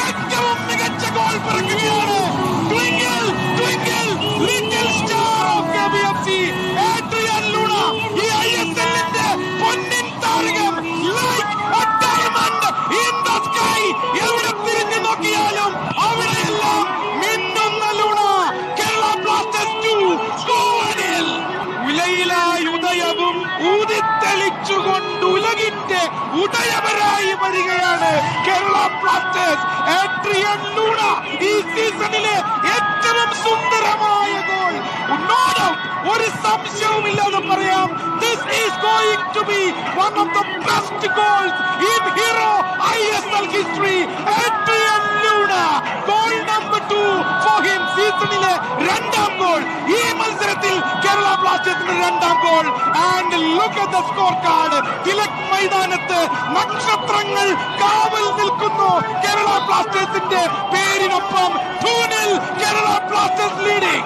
ഏറ്റവും മികച്ച ഗോൾ പിറക്കുകയാണ്. Twinkle twinkle little star of KBFC Adrian Luna, ഈ ISL-ന്റെ പൊന്നിൻ താരകം, like a diamond in the sky. എവിടെ തിരിഞ്ഞു നോക്കിയാലും അവിടെയെല്ലാം മിന്നുന്ന ലൂണ. കേരള ബ്ലാസ്റ്റേഴ്സ് 2 ഗോളിൽ ഉലയിലായി ഉദയവും ഊതിത്തെളിച്ചുകൊണ്ട് ഉലകിന്റെ ഉദയവരായി വരികയാണ് കേരള ബ്ലാസ്റ്റേഴ്സ്. ഏഡ്രിയൻ ലൂണ ഈ സീസണിലെ ഏറ്റവും സുന്ദരമായ ഗോൾ. ഒരു സംശയവുമില്ലാതെ പറയാം, this is going to be one of the best goals in Hero ISL history. Adrian Luna, goal number 2 for him. സീസണിലെ രണ്ടാം ഗോൾ, ഈ മത്സരത്തിൽ കേരള ബ്ലാസ്റ്റേഴ്സിന്റെ രണ്ടാം goal. And look at the score card. Tilak മൈതാനത്ത് നക്ഷത്രങ്ങൾ കാവൽ നിൽക്കുന്നു. കേരള ബ്ലാസ്റ്റേഴ്സിന്റെ പേരിനൊപ്പം 2-0 കേരള ബ്ലാസ്റ്റേഴ്സ് ലീഡിംഗ്.